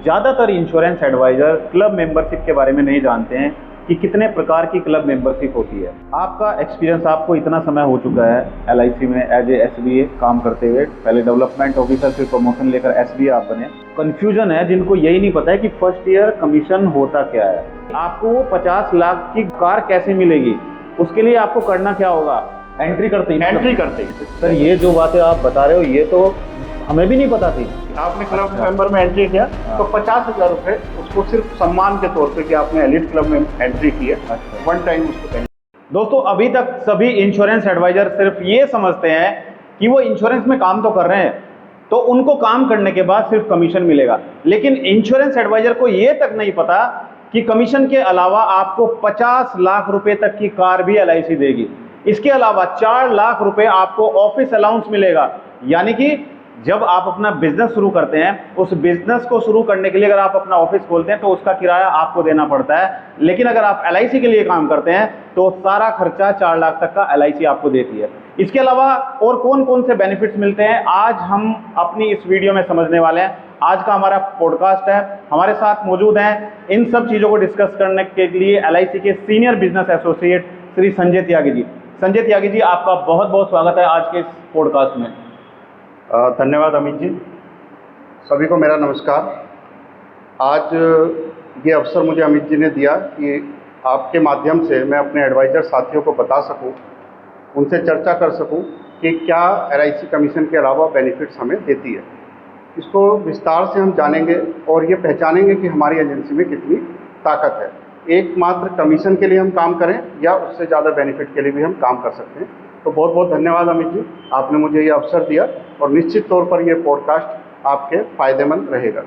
ज़्यादातर insurance adviser club membership के बारे में नहीं जानते हैं कि कितने प्रकार की क्लब मेंबरशिप होती है। आपका एक्सपीरियंस, आपको इतना समय हो चुका है एलआईसी में एज ए एसबीए काम करते हुए, पहले डेवलपमेंट ऑफिसर फिर प्रमोशन लेकर एसबीए आप बने। कन्फ्यूजन है जिनको यही नहीं पता है कि फर्स्ट ईयर कमीशन होता क्या है। आपको वो 50 लाख की कार कैसे मिलेगी, उसके लिए आपको करना क्या होगा? एंट्री करते ही। सर ये जो बातें आप बता रहे हो ये तो हमें भी नहीं पता थी। आपने क्लब मेंबर में एंट्री किया तो 50,000 रुपये उसको सिर्फ सम्मान के तौर पे कि आपने एलिट क्लब में एंट्री की है, वन टाइम उसको पहले। दोस्तों अभी तक सभी इंश्योरेंस एडवाइजर सिर्फ ये समझते हैं कि वो इंश्योरेंस में काम तो कर रहे हैं तो उनको काम करने के बाद सिर्फ कमीशन मिलेगा, लेकिन इंश्योरेंस एडवाइजर को ये तक नहीं पता कि कमीशन के अलावा आपको 50 लाख रुपए तक की कार भी एलआईसी देगी। इसके अलावा 4 लाख रुपए आपको ऑफिस अलाउंस मिलेगा। यानी कि जब आप अपना बिजनेस शुरू करते हैं, उस बिजनेस को शुरू करने के लिए अगर आप अपना ऑफिस खोलते हैं तो उसका किराया आपको देना पड़ता है, लेकिन अगर आप एलआईसी के लिए काम करते हैं तो सारा खर्चा 4 लाख तक का एलआईसी आपको देती है। इसके अलावा और कौन कौन से बेनिफिट्स मिलते हैं आज हम अपनी इस वीडियो में समझने वाले हैं। आज का हमारा पॉडकास्ट है, हमारे साथ मौजूद हैं इन सब चीज़ों को डिस्कस करने के लिए एलआईसी के senior business associate Shri Sanjay Tyagi ji. Sanjay Tyagi ji, आपका बहुत बहुत स्वागत है आज के इस पॉडकास्ट में। धन्यवाद अमित जी। सभी को मेरा नमस्कार। आज ये अवसर मुझे अमित जी ने दिया कि आपके माध्यम से मैं अपने एडवाइज़र साथियों को बता सकूं, उनसे चर्चा कर सकूं कि क्या एलआईसी कमीशन के अलावा बेनिफिट्स हमें देती है। इसको विस्तार से हम जानेंगे और ये पहचानेंगे कि हमारी एजेंसी में कितनी ताकत है। एकमात्र कमीशन के लिए हम काम करें या उससे ज़्यादा बेनिफिट के लिए भी हम काम कर सकते हैं। तो बहुत बहुत धन्यवाद अमित जी, आपने मुझे ये अवसर दिया और निश्चित तौर पर ये पॉडकास्ट आपके फ़ायदेमंद रहेगा।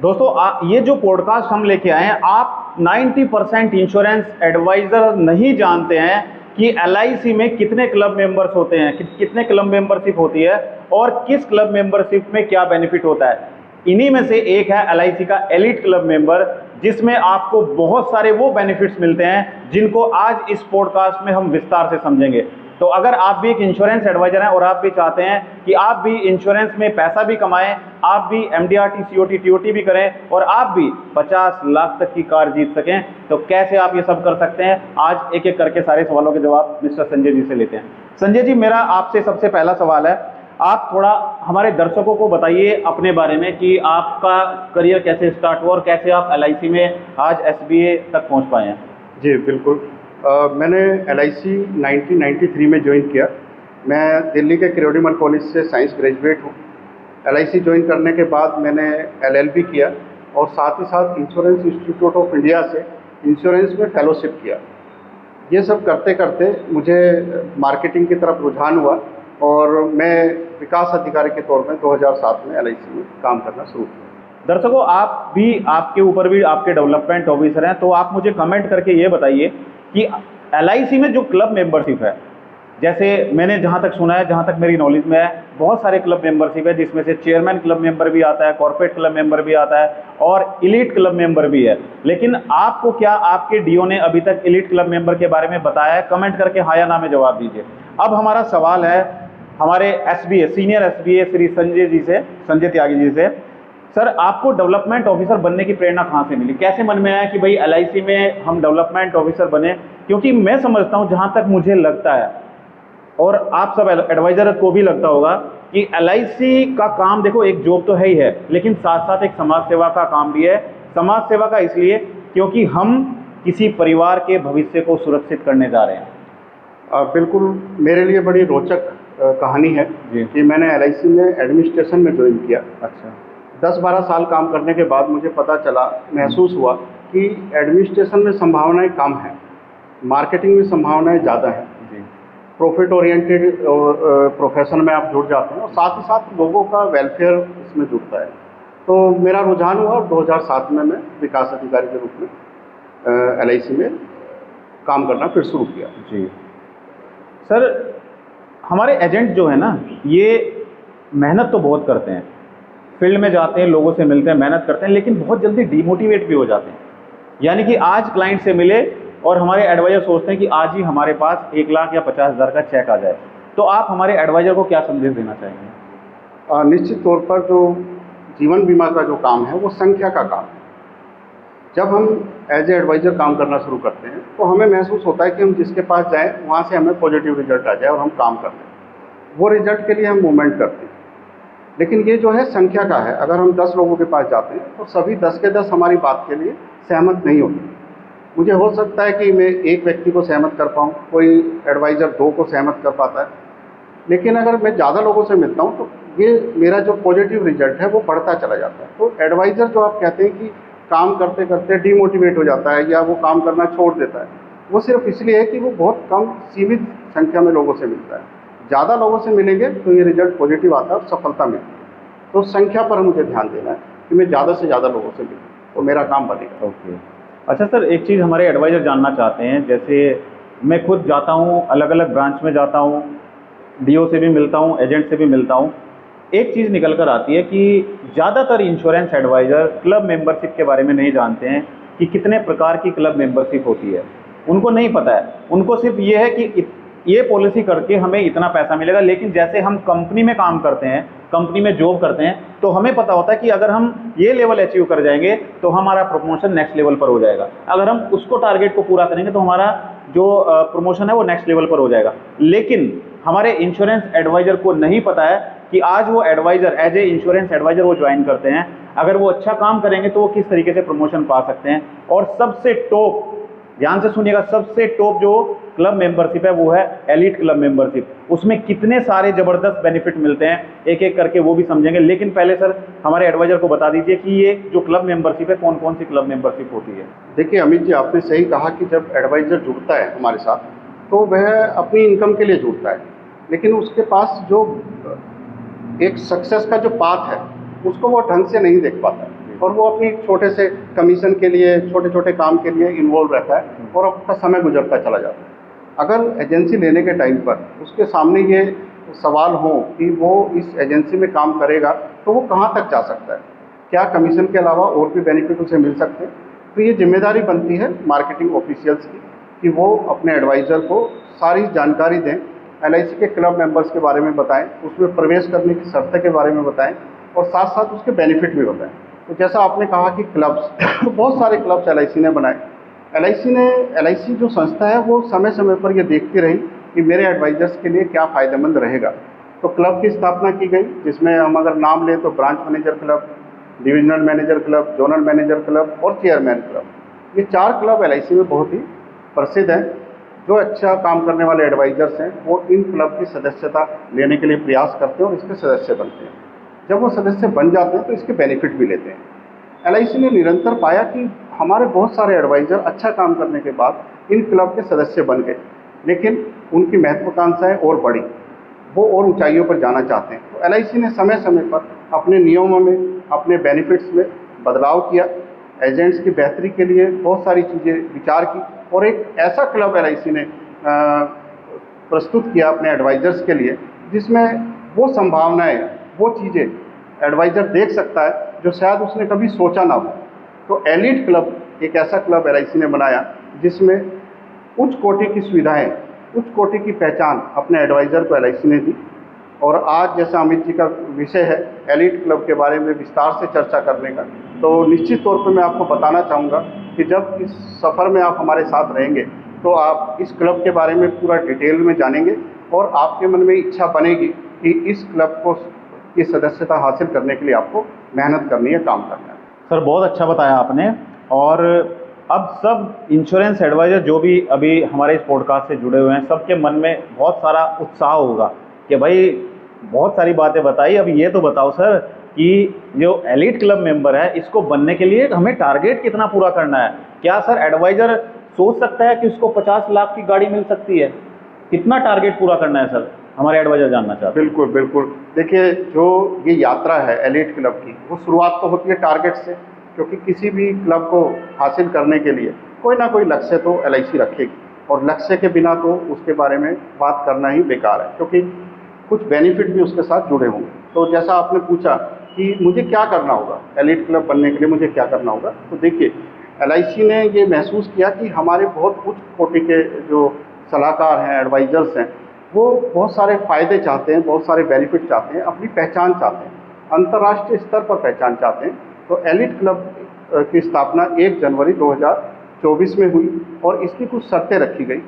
दोस्तों ये जो पॉडकास्ट हम लेके आए हैं, आप 90% इंश्योरेंस एडवाइज़र नहीं जानते हैं कि एलआईसी में कितने क्लब मेंबर्स होते हैं, कितने क्लब मेंबरशिप होती है और किस क्लब मेंबरशिप में क्या बेनिफिट होता है। इन्हीं में से एक है एलआईसी का एलिट क्लब मेंबर, जिसमें आपको बहुत सारे वो बेनिफिट्स मिलते हैं जिनको आज इस पॉडकास्ट में हम विस्तार से समझेंगे। तो अगर आप भी एक इंश्योरेंस एडवाइजर हैं और आप भी चाहते हैं कि आप भी इंश्योरेंस में पैसा भी कमाएं, आप भी एमडीआरटी, सीओटी, टीओटी भी करें और आप भी 50 लाख तक की कार जीत सकें, तो कैसे आप ये सब कर सकते हैं, आज एक एक करके सारे सवालों के जवाब मिस्टर संजय जी से लेते हैं। संजय जी, मेरा आपसे सबसे पहला सवाल है, आप थोड़ा हमारे दर्शकों को बताइए अपने बारे में कि आपका करियर कैसे स्टार्ट हुआ और कैसे आप एलआईसी में आज एसबीए तक पहुँच पाए हैं। जी बिल्कुल। मैंने एलआईसी 1993 में ज्वाइन किया। मैं दिल्ली के किरोड़ीमल कॉलेज से साइंस ग्रेजुएट हूँ। एलआईसी ज्वाइन करने के बाद मैंने एलएलबी किया और साथ ही साथ इंश्योरेंस इंस्टीट्यूट ऑफ इंडिया से इंश्योरेंस में फेलोशिप किया। ये सब करते करते मुझे मार्केटिंग की तरफ रुझान हुआ और मैं विकास अधिकारी के तौर में 2007 में एलआईसी में काम करना शुरू किया। दर्शकों, आप भी, आपके ऊपर भी आपके डेवलपमेंट ऑफिसर हैं, तो आप मुझे कमेंट करके ये बताइए कि एलआईसी में जो क्लब मेंबरशिप है, जैसे मैंने जहाँ तक सुना है, जहाँ तक मेरी नॉलेज में है, बहुत सारे क्लब मेंबरशिप है जिसमें से चेयरमैन क्लब मेंबर भी आता है, कॉर्पोरेट क्लब मेंबर भी आता है और एलीट क्लब मेंबर भी है। लेकिन आपको क्या आपके डीओ ने अभी तक एलीट क्लब मेंबर के बारे में बताया है? कमेंट करके हाँ या ना में जवाब दीजिए। अब हमारा सवाल है हमारे SBA, senior SBA Shri Sanjay ji से, संजय त्यागी जी से। सर, आपको डेवलपमेंट ऑफिसर बनने की प्रेरणा कहाँ से मिली? कैसे मन में आया कि भाई एलआईसी में हम डेवलपमेंट ऑफिसर बने? क्योंकि मैं समझता हूँ, जहाँ तक मुझे लगता है और आप सब एडवाइजर को भी लगता होगा कि एलआईसी का काम, देखो एक जॉब तो है ही है, लेकिन साथ साथ एक समाज सेवा का काम भी है। समाज सेवा का इसलिए क्योंकि हम किसी परिवार के भविष्य को सुरक्षित करने जा रहे हैं। बिल्कुल, मेरे लिए बड़ी रोचक कहानी है कि मैंने एलआईसी में एडमिनिस्ट्रेशन में ज्वाइन किया। अच्छा। 10-12 साल काम करने के बाद मुझे पता चला, महसूस हुआ कि एडमिनिस्ट्रेशन में संभावनाएं कम हैं, मार्केटिंग में संभावनाएं ज़्यादा हैं। प्रॉफिट ओरिएंटेड प्रोफेशन में आप जुड़ जाते हैं और साथ ही साथ लोगों का वेलफेयर इसमें जुड़ता है। तो मेरा रुझान हुआ और 2007 में मैं विकास अधिकारी के रूप में एलआईसी में काम करना फिर शुरू किया। जी सर, हमारे एजेंट जो है ना, ये मेहनत तो बहुत करते हैं, फील्ड में जाते हैं, लोगों से मिलते हैं, मेहनत करते हैं, लेकिन बहुत जल्दी डिमोटिवेट भी हो जाते हैं। यानी कि आज क्लाइंट से मिले और हमारे एडवाइजर सोचते हैं कि आज ही हमारे पास 1 लाख या 50,000 का चेक आ जाए। तो आप हमारे एडवाइजर को क्या संदेश देना चाहेंगे? निश्चित तौर पर जो जीवन बीमा का जो काम है वो संख्या का काम है। जब हम एज ए एडवाइज़र काम करना शुरू करते हैं तो हमें महसूस होता है कि हम जिसके पास जाएँ वहाँ से हमें पॉजिटिव रिजल्ट आ जाए और हम काम कर लें, वो रिजल्ट के लिए हम मूवमेंट करते हैं। लेकिन ये जो है संख्या का है, अगर हम 10 लोगों के पास जाते हैं तो सभी 10 के 10 हमारी बात के लिए सहमत नहीं होते। मुझे हो सकता है कि मैं एक व्यक्ति को सहमत कर पाऊँ, कोई एडवाइज़र 2 को सहमत कर पाता है, लेकिन अगर मैं ज़्यादा लोगों से मिलता हूँ तो ये मेरा जो पॉजिटिव रिजल्ट है वो बढ़ता चला जाता है। तो एडवाइज़र जो आप कहते हैं कि काम करते करते डिमोटिवेट हो जाता है या वो काम करना छोड़ देता है, वो सिर्फ इसलिए है कि वो बहुत कम सीमित संख्या में लोगों से मिलता है। ज़्यादा लोगों से मिलेंगे तो ये रिजल्ट पॉजिटिव आता है और सफलता मिलती है। तो संख्या पर मुझे ध्यान देना है कि मैं ज़्यादा से ज़्यादा लोगों से मिलूँ तो मेरा काम बनेगा। ओके। अच्छा सर, एक चीज़ हमारे एडवाइज़र जानना चाहते हैं, जैसे मैं खुद जाता हूँ, अलग अलग ब्रांच में जाता हूँ, डीओ से भी मिलता हूँ, एजेंट से भी मिलता हूँ। एक चीज़ निकल कर आती है कि ज़्यादातर इंश्योरेंस एडवाइज़र क्लब मेंबरशिप के बारे में नहीं जानते हैं कि कितने प्रकार की क्लब मेंबरशिप होती है। उनको नहीं पता है, उनको सिर्फ ये है कि ये पॉलिसी करके हमें इतना पैसा मिलेगा। लेकिन जैसे हम कंपनी में काम करते हैं, कंपनी में जॉब करते हैं, तो हमें पता होता है कि अगर हम ये लेवल अचीव कर जाएंगे तो हमारा प्रमोशन नेक्स्ट लेवल पर हो जाएगा। अगर हम उसको टारगेट को पूरा करेंगे तो हमारा जो प्रमोशन है वो नेक्स्ट लेवल पर हो जाएगा। लेकिन हमारे इंश्योरेंस एडवाइज़र को नहीं पता है कि आज वो adviser as a insurance adviser वो ज्वाइन करते हैं, अगर वो अच्छा काम करेंगे तो वो किस तरीके से प्रमोशन पा सकते हैं। और सबसे टॉप, ध्यान से सुनिएगा, सबसे टॉप जो क्लब मेंबरशिप है वो है एलीट क्लब मेंबरशिप। उसमें कितने सारे ज़बरदस्त बेनिफिट मिलते हैं, एक एक करके वो भी समझेंगे। लेकिन पहले सर हमारे एडवाइज़र को बता दीजिए कि ये जो क्लब मेंबरशिप है कौन कौन सी क्लब मेंबरशिप होती है। देखिए अमित जी, आपने सही कहा कि जब एडवाइज़र जुड़ता है हमारे साथ तो वह अपनी इनकम के लिए जुड़ता है, लेकिन उसके पास जो एक सक्सेस का जो पाथ है उसको वो ढंग से नहीं देख पाता है और वो अपनी छोटे से कमीशन के लिए, छोटे छोटे काम के लिए इन्वॉल्व रहता है और आपका समय गुजरता चला जाता है। अगर एजेंसी लेने के टाइम पर उसके सामने ये सवाल हो कि वो इस एजेंसी में काम करेगा तो वो कहाँ तक जा सकता है, क्या कमीशन के अलावा और भी बेनिफिट उसे मिल सकते हैं, तो ये जिम्मेदारी बनती है मार्केटिंग ऑफिशियल्स की कि वो अपने एडवाइज़र को सारी जानकारी दें, LIC के क्लब मेंबर्स के बारे में बताएं, उसमें प्रवेश करने की शर्तें के बारे में बताएं और साथ साथ उसके बेनिफिट भी बताएं। तो जैसा आपने कहा कि क्लब्स, तो बहुत सारे क्लब्स LIC ने बनाए। LIC जो संस्था है वो समय समय पर ये देखती रही कि मेरे एडवाइज़र्स के लिए क्या फ़ायदेमंद रहेगा। तो क्लब की स्थापना की गई, जिसमें हम अगर नाम लें तो branch manager club, divisional manager club, zonal manager club और चेयरमैन क्लब। ये 4 क्लब LIC में बहुत ही प्रसिद्ध हैं। जो अच्छा काम करने वाले एडवाइज़र्स हैं वो इन क्लब की सदस्यता लेने के लिए प्रयास करते हैं और इसके सदस्य बनते हैं। जब वो सदस्य बन जाते हैं तो इसके बेनिफिट भी लेते हैं। LIC ने निरंतर पाया कि हमारे बहुत सारे एडवाइज़र अच्छा काम करने के बाद इन क्लब के सदस्य बन गए, लेकिन उनकी महत्वाकांक्षाएँ और बढ़ी, वो और ऊंचाइयों पर जाना चाहते हैं। तो LIC ने समय समय पर अपने नियमों में, अपने बेनिफिट्स में बदलाव किया, एजेंट्स की बेहतरी के लिए बहुत सारी चीज़ें विचार की और एक ऐसा क्लब LIC ने प्रस्तुत किया अपने एडवाइज़र्स के लिए जिसमें वो संभावनाएं, वो चीज़ें एडवाइज़र देख सकता है जो शायद उसने कभी सोचा ना हो। तो एलीट क्लब एक ऐसा क्लब LIC ने बनाया जिसमें उच्च कोटि की सुविधाएं, उच्च कोटि की पहचान अपने एडवाइज़र को LIC ने दी। और आज जैसा अमित जी का विषय है एलीट क्लब के बारे में विस्तार से चर्चा करने का, तो निश्चित तौर पर मैं आपको बताना चाहूँगा कि जब इस सफ़र में आप हमारे साथ रहेंगे तो आप इस क्लब के बारे में पूरा डिटेल में जानेंगे और आपके मन में इच्छा बनेगी कि इस क्लब को की सदस्यता हासिल करने के लिए आपको मेहनत करनी है, काम करना है। सर बहुत अच्छा बताया आपने। और अब सब इंश्योरेंस एडवाइज़र जो भी अभी हमारे इस पॉडकास्ट से जुड़े हुए हैं, सबके मन में बहुत सारा उत्साह होगा कि भाई बहुत सारी बातें बताई, अब ये तो बताओ सर कि जो एलीट क्लब मेंबर है इसको बनने के लिए हमें टारगेट कितना पूरा करना है। क्या सर एडवाइज़र सोच सकता है कि उसको 50 लाख की गाड़ी मिल सकती है? कितना टारगेट पूरा करना है सर, हमारे एडवाइज़र जानना चाहते हैं। बिल्कुल बिल्कुल, देखिए जो ये यात्रा है एलीट क्लब की, वो शुरुआत तो होती है टारगेट से, क्योंकि किसी भी क्लब को हासिल करने के लिए कोई ना कोई लक्ष्य तो LIC रखेगी और लक्ष्य के बिना तो उसके बारे में बात करना ही बेकार है, क्योंकि कुछ बेनिफिट भी उसके साथ जुड़े होंगे। तो जैसा आपने पूछा कि मुझे क्या करना होगा एलीट क्लब बनने के लिए, मुझे क्या करना होगा, तो देखिए LIC ने ये महसूस किया कि हमारे बहुत उच्च कोटि के जो सलाहकार हैं, एडवाइज़र्स हैं, वो बहुत सारे फ़ायदे चाहते हैं, बहुत सारे बेनिफिट चाहते हैं, अपनी पहचान चाहते हैं, अंतर्राष्ट्रीय स्तर पर पहचान चाहते हैं तो एलिट क्लब की स्थापना 1 जनवरी 2024 में हुई और इसकी कुछ शर्तें रखी गई।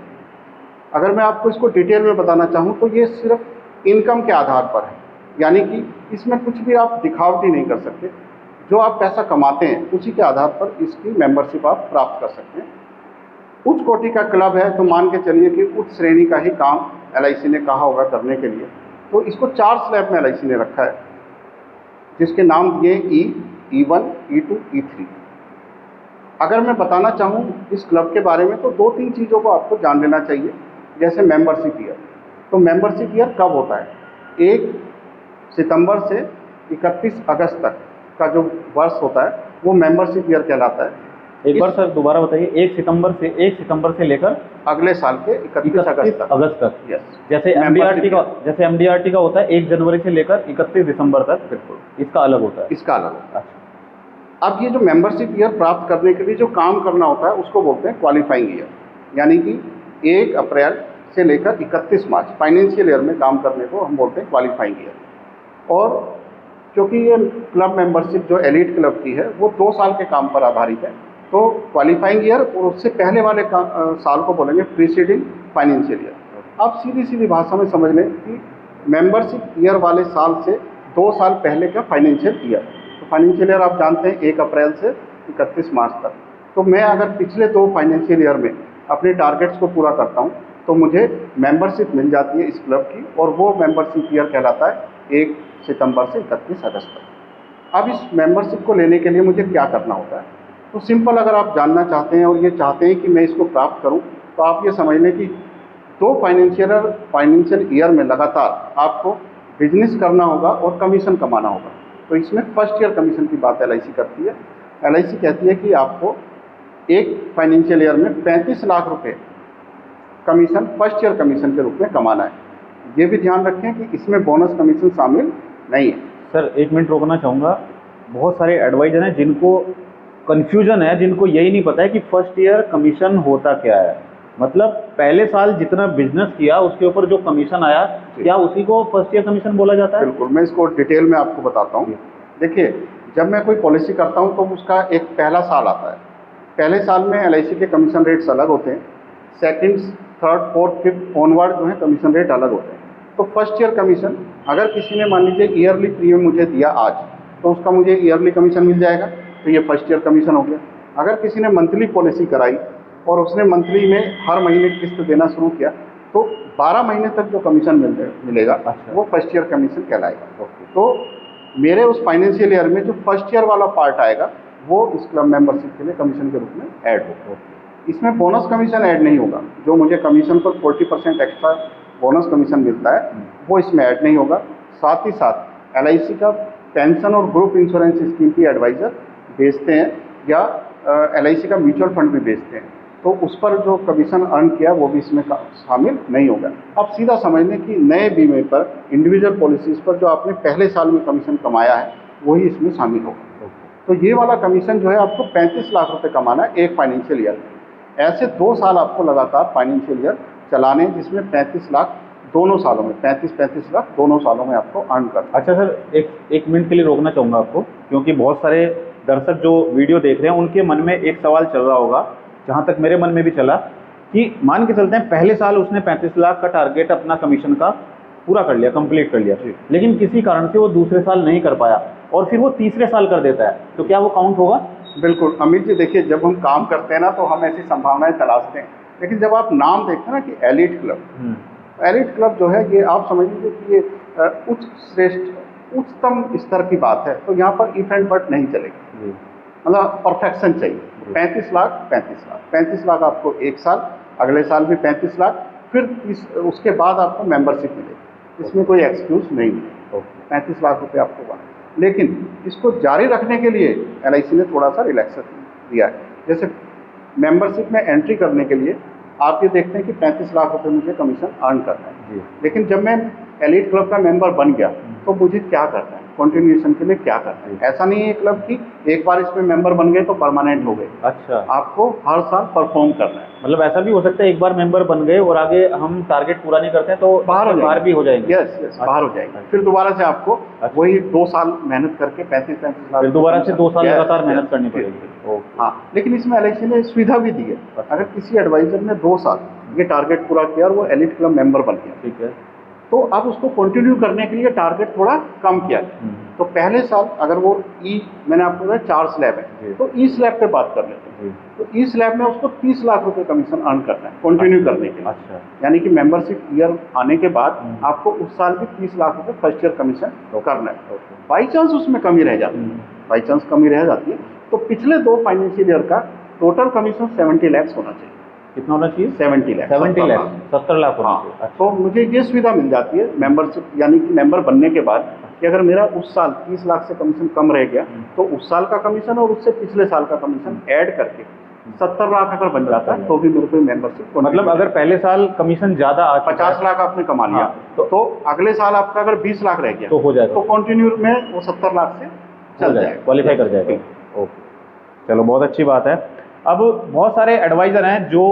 अगर मैं आपको इसको डिटेल में बताना चाहूँ तो ये सिर्फ इनकम के आधार पर है, यानी कि इसमें कुछ भी आप दिखावटी नहीं कर सकते। जो आप पैसा कमाते हैं उसी के आधार पर इसकी मेंबरशिप आप प्राप्त कर सकते हैं। उच्च कोटि का क्लब है तो मान के चलिए कि उच्च श्रेणी का ही काम LIC ने कहा होगा करने के लिए, तो इसको 4 स्लैब में LIC ने रखा है, जिसके नाम दिए E, E1, E2, E3। अगर मैं बताना चाहूँ इस क्लब के बारे में तो 2-3 चीज़ों को आपको जान लेना चाहिए। जैसे मेंबरशिप ईयर, तो मेंबरशिप ईयर कब होता है? 1 सितंबर से 31 अगस्त तक का जो वर्ष होता है वो मेंबरशिप ईयर कहलाता है। एक बार सर दोबारा बताइए। 1 सितंबर से लेकर अगले साल के 31 अगस्त तक। यस। जैसे MDRT का होता है 1 जनवरी से लेकर 31 दिसंबर तक। बिल्कुल, इसका अलग होता है। इसका अलग होता है। अब ये जो मेंबरशिप ईयर प्राप्त करने के लिए जो काम करना होता है उसको बोलते हैं क्वालिफाइंग ईयर, यानी कि 1 अप्रैल से लेकर 31 मार्च फाइनेंशियल ईयर में काम करने को हम बोलते हैं क्वालिफाइंग ईयर। और क्योंकि ये क्लब मेंबरशिप जो एलिट क्लब की है वो 2 साल के काम पर आधारित है, तो क्वालिफाइंग ईयर और उससे पहले वाले साल को बोलेंगे प्रीसीडिंग फाइनेंशियल ईयर। आप सीधी भाषा में समझ लें कि मेंबरशिप ईयर वाले साल से 2 साल पहले का फाइनेंशियल ईयर। तो फाइनेंशियल ईयर आप जानते हैं 1 अप्रैल से 31 मार्च तक। तो मैं अगर पिछले 2 फाइनेंशियल ईयर में अपने टारगेट्स को पूरा करता हूँ तो मुझे मेंबरशिप मिल जाती है इस क्लब की, और वो मेंबरशिप ईयर कहलाता है 1 सितंबर से 31 अगस्त तक। अब इस मेंबरशिप को लेने के लिए मुझे क्या करना होता है? तो सिंपल, अगर आप जानना चाहते हैं और ये चाहते हैं कि मैं इसको प्राप्त करूं, तो आप ये समझ लें कि 2 फाइनेंशियल ईयर में लगातार आपको बिजनेस करना होगा और कमीशन कमाना होगा। तो इसमें फर्स्ट ईयर कमीशन की बात LIC करती है। LIC कहती है कि आपको एक फाइनेंशियल ईयर में 35 लाख रुपए कमीशन फर्स्ट ईयर कमीशन के रूप में कमाना है। ये भी ध्यान रखें कि इसमें बोनस कमीशन शामिल नहीं है। सर 1 मिनट रोकना चाहूँगा। बहुत सारे एडवाइजर हैं जिनको कन्फ्यूजन है, जिनको यही नहीं पता है कि फर्स्ट ईयर कमीशन होता क्या है। मतलब पहले साल जितना बिजनेस किया उसके ऊपर जो कमीशन आया, क्या उसी को फर्स्ट ईयर कमीशन बोला जाता है? बिल्कुल, मैं इसको डिटेल में आपको बताता हूँ। देखिए, जब मैं कोई पॉलिसी करता हूँ तो उसका एक पहला साल आता है। पहले साल में LIC के कमीशन रेट्स अलग होते हैं। Second, third, fourth, fifth onward जो है कमीशन रेट अलग होते हैं। तो फर्स्ट ईयर कमीशन, अगर किसी ने मान लीजिए ईयरली प्रीमियम मुझे दिया आज, तो उसका मुझे ईयरली कमीशन मिल जाएगा, तो ये फर्स्ट ईयर कमीशन हो गया। अगर किसी ने मंथली पॉलिसी कराई और उसने मंथली में हर महीने किस्त देना शुरू किया, तो 12 महीने तक जो कमीशन मिलेगा वो फर्स्ट ईयर कमीशन कहलाएगा। तो मेरे उस फाइनेंशियल ईयर में जो फर्स्ट ईयर वाला पार्ट आएगा वो इस क्लब मेंबरशिप के लिए कमीशन के रूप में ऐड होगा। इसमें बोनस कमीशन ऐड नहीं होगा। जो मुझे कमीशन पर 40% एक्स्ट्रा बोनस कमीशन मिलता है वो इसमें ऐड नहीं होगा। साथ ही साथ LIC का पेंशन और ग्रुप इंश्योरेंस स्कीम की एडवाइज़र बेचते हैं, या LIC का म्यूचुअल फंड भी बेचते हैं, तो उस पर जो कमीशन अर्न किया वो भी इसमें शामिल नहीं होगा। अब सीधा समझ लें कि नए बीमे पर, इंडिविजुअल पॉलिसीज़ पर जो आपने पहले साल में कमीशन कमाया है वही इसमें शामिल होगा। तो ये वाला कमीशन जो है आपको 35 लाख रुपए कमाना है एक फाइनेंशियल ईयर में। ऐसे 2 साल आपको लगातार फाइनेंशियल ईयर चलाने हैं, जिसमें 35 लाख दोनों सालों में, 35 लाख दोनों सालों में आपको अर्न करना। अच्छा सर, एक मिनट के लिए रोकना चाहूँगा आपको, क्योंकि बहुत सारे दर्शक जो वीडियो देख रहे हैं उनके मन में एक सवाल चल रहा होगा, जहाँ तक मेरे मन में भी चला, कि मान के चलते हैं पहले साल उसने 35 लाख का टारगेट अपना कमीशन का पूरा कर लिया, कंप्लीट कर लिया, लेकिन किसी कारण से वो दूसरे साल नहीं कर पाया और फिर वो तीसरे साल कर देता है, तो क्या वो काउंट होगा? बिल्कुल अमित जी, देखिए, जब हम काम करते हैं ना तो हम ऐसी संभावनाएं तलाशते हैं, लेकिन जब आप नाम देखते हैं ना कि एलिट क्लब जो है, ये आप समझ लीजिए कि ये उच्चतम स्तर की बात है। तो यहाँ पर इफ एंड बट नहीं चलेगा, मतलब परफेक्शन चाहिए। 35 लाख आपको एक साल, अगले साल भी 35 लाख, फिर उसके बाद आपको मेंबरशिप मिलेगी। इसमें कोई एक्सक्यूज नहीं है। 35 लाख रुपए आपको बना, लेकिन इसको जारी रखने के लिए LIC ने थोड़ा सा रिलैक्सेशन दिया है। जैसे मेंबरशिप में एंट्री करने के लिए आप ये देखते हैं कि 35 लाख रुपए मुझे कमीशन अर्न करना है, लेकिन जब मैं एलिट क्लब का मेंबर बन गया तो मुझे क्या करना है? कंटिन्यूएशन के लिए क्या करते हैं। ऐसा नहीं है क्लब की एक बार इसमें मेंबर बन गए तो परमानेंट हो गए। अच्छा, आपको हर साल परफॉर्म करना है। मतलब ऐसा भी हो सकता है एक बार मेंबर बन गए और आगे हम टारगेट पूरा नहीं करते हैं तो बाहर भी हो जाएंगे। यस यस, बाहर हो जाएंगे। फिर दोबारा से आपको वही 2 साल मेहनत करके 35-35 लाख, फिर दोबारा से 2 साल लगातार मेहनत करनी पड़ेगी। हाँ, लेकिन इसमें LIC ने सुविधा भी दी है। अगर किसी एडवाइजर ने 2 साल ये टारगेट पूरा किया और वो एलिट क्लब मेंबर बन गया, ठीक है, तो अब उसको कंटिन्यू करने के लिए टारगेट थोड़ा कम किया है। तो पहले साल अगर वो मैंने आपको बताया 4 स्लैब है, तो ई स्लैब पे बात कर लेते हैं। तो ई स्लैब में उसको 30 लाख रुपए कमीशन अर्न करना है कंटिन्यू करने के लिए। अच्छा, यानी कि मेंबरशिप ईयर आने के बाद आपको उस साल भी 30 लाख रुपए फर्स्ट ईयर कमीशन करना है। बाई चांस उसमें कमी रह जाती है, बाई चांस कमी रह जाती है, तो पिछले 2 फाइनेंशियल ईयर का टोटल कमीशन 70 लाख होना चाहिए। कितना होना चाहिए? 70 लाख, 70 लाख, 70 लाख होना हाँ। चाहिए। तो मुझे ये सुविधा मिल जाती है मेंबरशिप, यानी कि मेंबर बनने के बाद, कि अगर मेरा उस साल 30 लाख से कमीशन कम रह गया तो उस साल का कमीशन और उससे पिछले साल का कमीशन ऐड करके 70 लाख अगर बन जाता है तो भी मेरे को मेंबरशिप, मतलब अगर पहले साल कमीशन ज्यादा 50 लाख आपने कमा लिया, हाँ, तो अगले साल आपका अगर 20 लाख रह गया तो हो जाएगा, तो कंटिन्यू में वो 70 लाख से चल जाएगा, क्वालिफाई कर जाएगा। ओके, चलो बहुत अच्छी बात है। अब बहुत सारे एडवाइजर हैं जो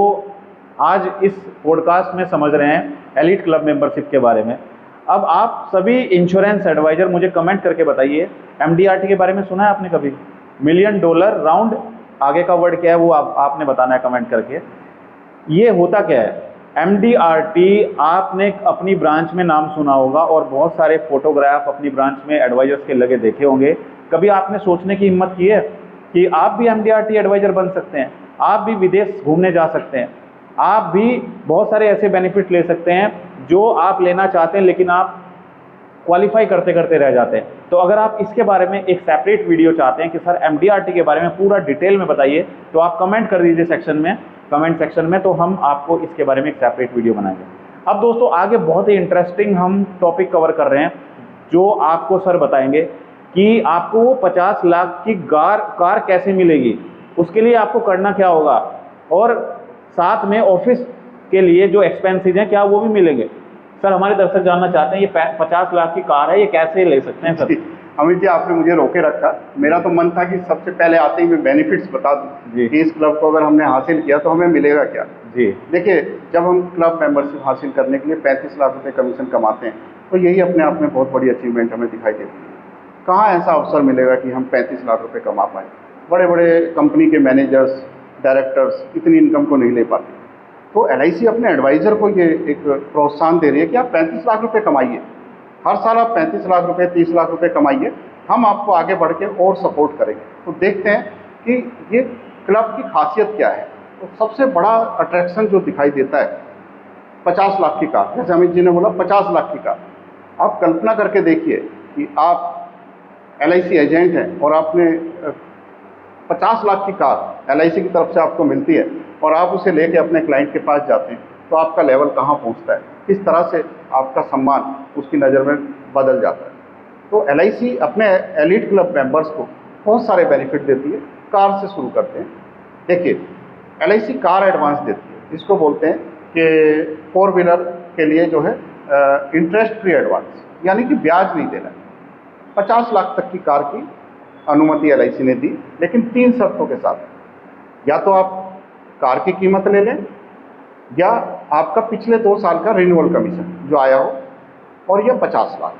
आज इस पॉडकास्ट में समझ रहे हैं एलिट क्लब मेंबरशिप के बारे में। अब आप सभी इंश्योरेंस एडवाइजर मुझे कमेंट करके बताइए, MDRT के बारे में सुना है आपने कभी? $1 मिलियन राउंड, आगे का वर्ड क्या है वो आपने बताना है कमेंट करके। ये होता क्या है? MDRT आपने अपनी ब्रांच में नाम सुना होगा और बहुत सारे फोटोग्राफ अपनी ब्रांच में एडवाइजर्स के लगे देखे होंगे। कभी आपने सोचने की हिम्मत की है कि आप भी MDRT एडवाइजर बन सकते हैं, आप भी विदेश घूमने जा सकते हैं, आप भी बहुत सारे ऐसे बेनिफिट ले सकते हैं जो आप लेना चाहते हैं लेकिन आप क्वालिफाई करते करते रह जाते हैं। तो अगर आप इसके बारे में एक सेपरेट वीडियो चाहते हैं कि सर MDRT के बारे में पूरा डिटेल में बताइए, तो आप कमेंट कर दीजिए कमेंट सेक्शन में, तो हम आपको इसके बारे में एक सेपरेट वीडियो बनाएंगे। अब दोस्तों आगे बहुत ही इंटरेस्टिंग हम टॉपिक कवर कर रहे हैं, जो आपको सर बताएंगे कि आपको वो 50 लाख की कार कैसे मिलेगी, उसके लिए आपको करना क्या होगा, और साथ में ऑफिस के लिए जो एक्सपेंसेस हैं क्या वो भी मिलेंगे। सर हमारे दर्शक जानना चाहते हैं ये 50 लाख की कार है, ये कैसे ले सकते हैं सर? अमित जी, आपने मुझे रोके रखा। मेरा तो मन था कि सबसे पहले आते ही मैं बेनिफिट्स बता दूं कि इस क्लब को अगर हमने हासिल किया तो हमें मिलेगा क्या। जी देखिए, जब हम क्लब मेंबरशिप हासिल करने के लिए 35 लाख रुपए कमीशन कमाते हैं तो यही अपने आप में बहुत बड़ी अचीवमेंट हमें दिखाई देती है। कहाँ ऐसा अवसर मिलेगा कि हम 35 लाख रुपए कमा पाएँ? बड़े बड़े कंपनी के मैनेजर्स, डायरेक्टर्स इतनी इनकम को नहीं ले पाते। तो LIC अपने एडवाइज़र को ये एक प्रोत्साहन दे रही है कि आप 35 लाख रुपए कमाइए, हर साल आप 35 लाख रुपए 30 लाख रुपए कमाइए, हम आपको आगे बढ़ के और सपोर्ट करेंगे। तो देखते हैं कि ये क्लब की खासियत क्या है। तो सबसे बड़ा अट्रैक्शन जो दिखाई देता है 50 लाख की कार, जैसे अमित जी ने बोला 50 लाख की कार। आप कल्पना करके देखिए कि आप LIC एजेंट हैं और आपने 50 लाख की कार LIC की तरफ से आपको मिलती है और आप उसे लेके अपने क्लाइंट के पास जाते हैं, तो आपका लेवल कहाँ पहुँचता है, किस तरह से आपका सम्मान उसकी नज़र में बदल जाता है। तो LIC अपने एलिट क्लब मेंबर्स को बहुत सारे बेनिफिट देती है। कार से शुरू करते हैं। देखिए, LIC कार एडवांस देती है, इसको बोलते हैं कि 4 व्हीलर के लिए जो है इंटरेस्ट फ्री एडवांस, यानी कि ब्याज नहीं देना। 50 लाख तक की कार की अनुमति LIC ने दी, लेकिन 3 शर्तों के साथ। या तो आप कार की कीमत ले लें, या आपका पिछले 2 साल का रिन्यूअल कमीशन जो आया हो, और यह 50 लाख,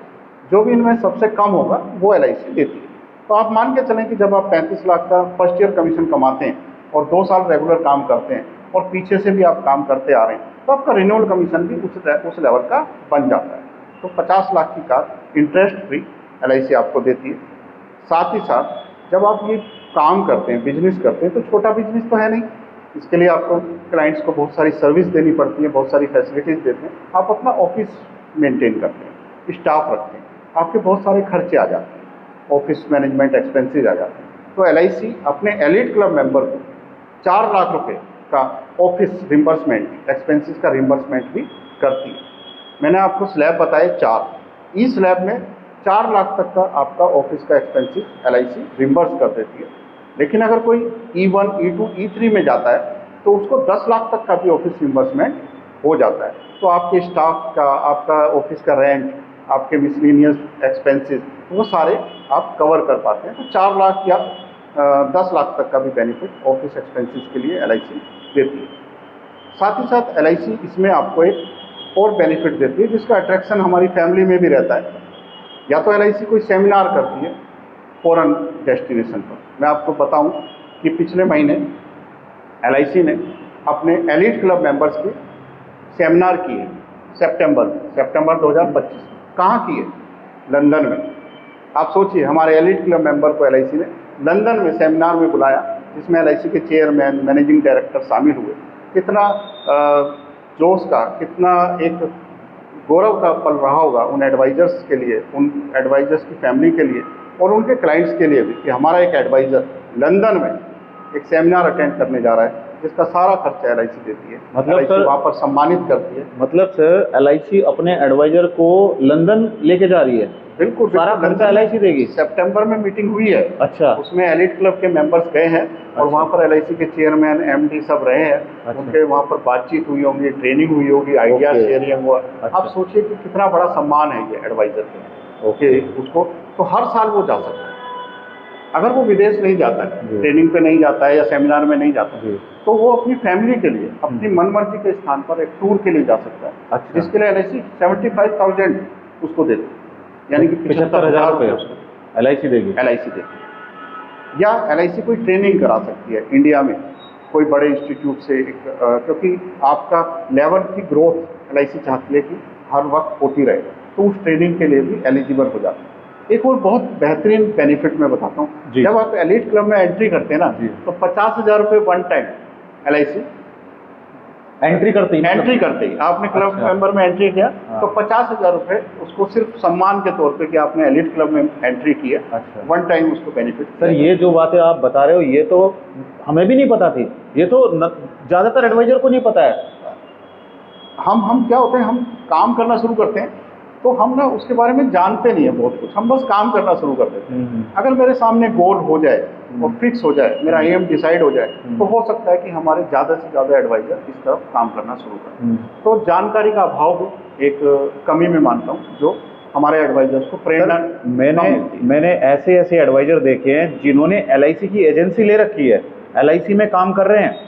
जो भी इनमें सबसे कम होगा वो LIC देती है। तो आप मान के चलें कि जब आप 35 लाख का फर्स्ट ईयर कमीशन कमाते हैं और 2 साल रेगुलर काम करते हैं और पीछे से भी आप काम करते आ रहे हैं, तो आपका रिन्यूअल कमीशन भी उस लेवल का बन जाता है। तो 50 लाख की कार इंटरेस्ट फ्री LIC आपको देती है। साथ ही साथ जब आप ये काम करते हैं, बिजनेस करते हैं, तो छोटा बिजनेस तो है नहीं, इसके लिए आपको क्लाइंट्स को बहुत सारी सर्विस देनी पड़ती है, बहुत सारी फैसिलिटीज़ देते हैं। आप अपना ऑफिस मेंटेन करते हैं, स्टाफ रखते हैं, आपके बहुत सारे खर्चे आ जाते हैं, ऑफिस मैनेजमेंट एक्सपेंसेस आ जाते हैं। तो LIC अपने एलिट क्लब मेंबर को 4 लाख रुपए का ऑफिस रिम्बर्समेंट, एक्सपेंसेस का रिम्बर्समेंट भी करती है। मैंने आपको स्लैब बताए 4, ई स्लैब में 4 लाख तक का आपका ऑफिस का एक्सपेंसेस LIC रिम्बर्स कर देती है। लेकिन अगर कोई E1, E2, E3 में जाता है तो उसको 10 लाख तक का भी ऑफिस रिम्बर्समेंट हो जाता है। तो आपके स्टाफ का, आपका ऑफिस का रेंट, आपके मिसलिनियस एक्सपेंसेस, वो सारे आप कवर कर पाते हैं। तो 4 लाख या 10 लाख तक का भी बेनिफिट ऑफिस एक्सपेंसेस के लिए LIC देती है। साथ ही साथ LIC इसमें आपको एक और बेनिफिट देती है जिसका अट्रैक्शन हमारी फैमिली में भी रहता है। या तो LIC कोई सेमिनार करती है फॉरेन डेस्टिनेशन पर। मैं आपको बताऊं कि पिछले महीने LIC ने अपने एलीट क्लब मेंबर्स के सेमिनार किए सितंबर 2025 कहाँ किए? लंदन में। आप सोचिए, हमारे एलीट क्लब मेंबर को LIC ने लंदन में सेमिनार में बुलाया जिसमें LIC के चेयरमैन, मैनेजिंग डायरेक्टर शामिल हुए। कितना जोश का, कितना एक गौरव का पल रहा होगा उन एडवाइजर्स के लिए, उन एडवाइजर्स की फैमिली के लिए और उनके क्लाइंट्स के लिए भी कि हमारा एक एडवाइज़र लंदन में एक सेमिनार अटेंड करने जा रहा है जिसका सारा खर्चा LIC देती है। मतलब LIC सर, वहाँ पर सम्मानित करती है। मतलब सर LIC अपने एडवाइजर को लंदन लेके जा रही है? बिल्कुल, सारा खर्चा LIC देगी? सितंबर में मीटिंग हुई है। अच्छा। उसमें एलीट क्लब के मेंबर्स गए हैं और वहाँ पर LIC के चेयरमैन, MD सब रहे हैं। अच्छा। उनके वहाँ पर बातचीत हुई होंगी, ट्रेनिंग हुई होगी, आइडिया शेयरिंग हुआ। अच्छा। आप सोचिए कि कितना बड़ा सम्मान है ये एडवाइजर का। ओके, उसको तो हर साल वो जा सकता है। अगर वो विदेश नहीं जाता है, ट्रेनिंग पे नहीं जाता है या सेमिनार में नहीं जाता है, तो वो अपनी फैमिली के लिए, अपनी मनमर्जी के स्थान पर एक टूर के लिए जा सकता है। अच्छा। जिसके लिए LIC 75,000 उसको देती है, यानी कि 75,000 रुपये LIC देगी? LIC देती। या LIC कोई ट्रेनिंग करा सकती है इंडिया में कोई बड़े इंस्टीट्यूट से, क्योंकि आपका लेवल की ग्रोथ LIC चाहती है कि हर वक्त होती रहे, तो उस ट्रेनिंग के लिए भी एलिजिबल हो जाता है। एक और बहुत बेहतरीन बेनिफिट मैं बताता हूँ। जब आप एलीट क्लब में एंट्री करते हैं ना, तो 50,000 रुपये वन टाइम LIC एंट्री करते ही आपने क्लब मेंबर में एंट्री किया तो 50,000 रुपये उसको सिर्फ सम्मान के तौर पे कि आपने एलीट क्लब में एंट्री की है। अच्छा। वन टाइम उसको बेनिफिट। सर, ये जो बातें आप बता रहे हो ये तो हमें भी नहीं पता थी, ये तो ज़्यादातर एडवाइजर को नहीं पता है। हम क्या होते हैं, हम काम करना शुरू करते हैं तो हम ना उसके बारे में जानते नहीं है बहुत कुछ, हम बस काम करना शुरू कर देते हैं। अगर मेरे सामने गोल हो जाए और फिक्स हो जाए, मेरा एम डिसाइड हो जाए, तो हो सकता है कि हमारे ज़्यादा से ज़्यादा एडवाइजर इस तरफ काम करना शुरू करें। तो जानकारी का अभाव भी एक कमी में मानता हूँ जो हमारे एडवाइजर्स को प्रेरणा। मैंने ऐसे एडवाइजर देखे हैं जिन्होंने LIC की एजेंसी ले रखी है, LIC में काम कर रहे हैं,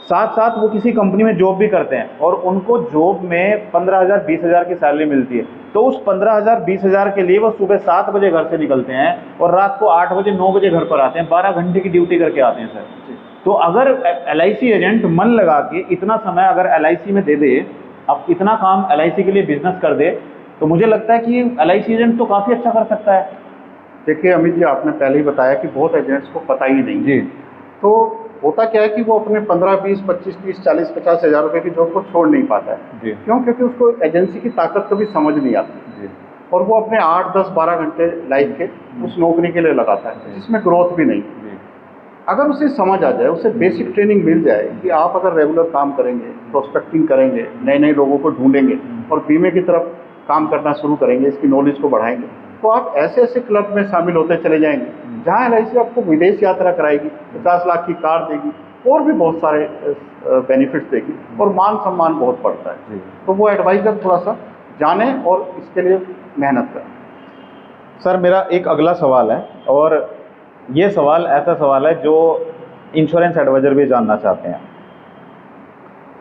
साथ साथ वो किसी कंपनी में जॉब भी करते हैं और उनको जॉब में 15,000 20,000 की सैलरी मिलती है। तो उस 15,000 20,000 के लिए वो सुबह 7 बजे घर से निकलते हैं और रात को 8 बजे 9 बजे घर पर आते हैं, 12 घंटे की ड्यूटी करके आते हैं सर। तो अगर LIC एजेंट मन लगा के इतना समय अगर LIC में दे दे, अब इतना काम LIC के लिए बिजनेस कर दे, तो मुझे लगता है कि LIC एजेंट तो काफ़ी अच्छा कर सकता है। देखिए अमित जी, आपने पहले ही बताया कि बहुत एजेंट्स को पता ही नहीं जी। तो होता क्या है कि वो अपने 15, 20, 25, 30, 40, 50 हज़ार रुपये की जॉब को छोड़ नहीं पाता है जी। क्यों? क्योंकि उसको एजेंसी की ताकत कभी समझ नहीं आती जी। और वो अपने 8, 10, 12 घंटे लाइफ के उस नौकरी के लिए लगाता है जिसमें ग्रोथ भी नहीं जी। अगर उसे समझ आ जाए, उसे बेसिक ट्रेनिंग मिल जाए कि आप अगर रेगुलर काम करेंगे, प्रोस्पेक्टिंग करेंगे, नए नए लोगों को ढूंढेंगे और बीमे की तरफ काम करना शुरू करेंगे, इसकी नॉलेज को बढ़ाएंगे, तो आप ऐसे क्लब में शामिल होते चले जाएंगे जहाँ LIC आपको विदेश यात्रा कराएगी, 50 लाख की कार देगी और भी बहुत सारे बेनिफिट्स देगी और मान सम्मान बहुत बढ़ता है। तो वो एडवाइज़र थोड़ा सा जाने और इसके लिए मेहनत करें। सर, मेरा एक अगला सवाल है और ये सवाल ऐसा सवाल है जो इंश्योरेंस एडवाइज़र भी जानना चाहते हैं।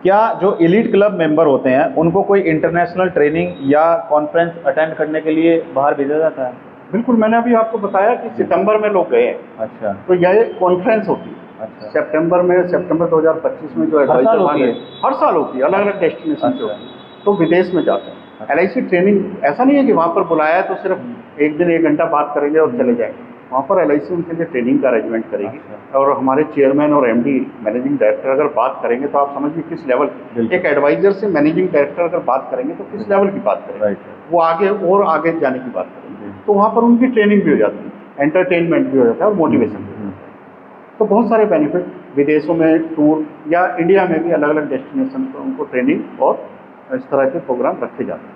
क्या जो एलीट क्लब मेंबर होते हैं उनको कोई इंटरनेशनल ट्रेनिंग या कॉन्फ्रेंस अटेंड करने के लिए बाहर भेजा जाता है? बिल्कुल, मैंने अभी आपको बताया कि सितंबर में लोग गए हैं। अच्छा। तो यह कॉन्फ्रेंस होती है। अच्छा। सितंबर 2025 में जो एडवाइजर हर साल होती है, अलग अलग डेस्टिनेशन से होती है, तो विदेश में जाते हैं। LIC ट्रेनिंग ऐसा नहीं है कि वहाँ पर बुलाया है तो सिर्फ एक दिन 1 घंटा बात करेंगे और चले जाएंगे। वहाँ पर LIC उनके लिए ट्रेनिंग का अरेंजमेंट करेगी। अच्छा। और हमारे चेयरमैन और MD, मैनेजिंग डायरेक्टर अगर बात करेंगे तो आप समझिए किस लेवल की, एक एडवाइजर से मैनेजिंग डायरेक्टर अगर बात करेंगे तो किस लेवल की बात करेंगे, वो आगे और आगे जाने की बात करेंगे। तो वहाँ पर उनकी ट्रेनिंग भी हो जाती है, एंटरटेनमेंट भी हो जाता है और मोटिवेशन भी हो जाता है। तो बहुत सारे बेनिफिट, विदेशों में टूर या इंडिया में भी अलग अलग डेस्टिनेशन पर उनको ट्रेनिंग और इस तरह के प्रोग्राम रखे जाते हैं।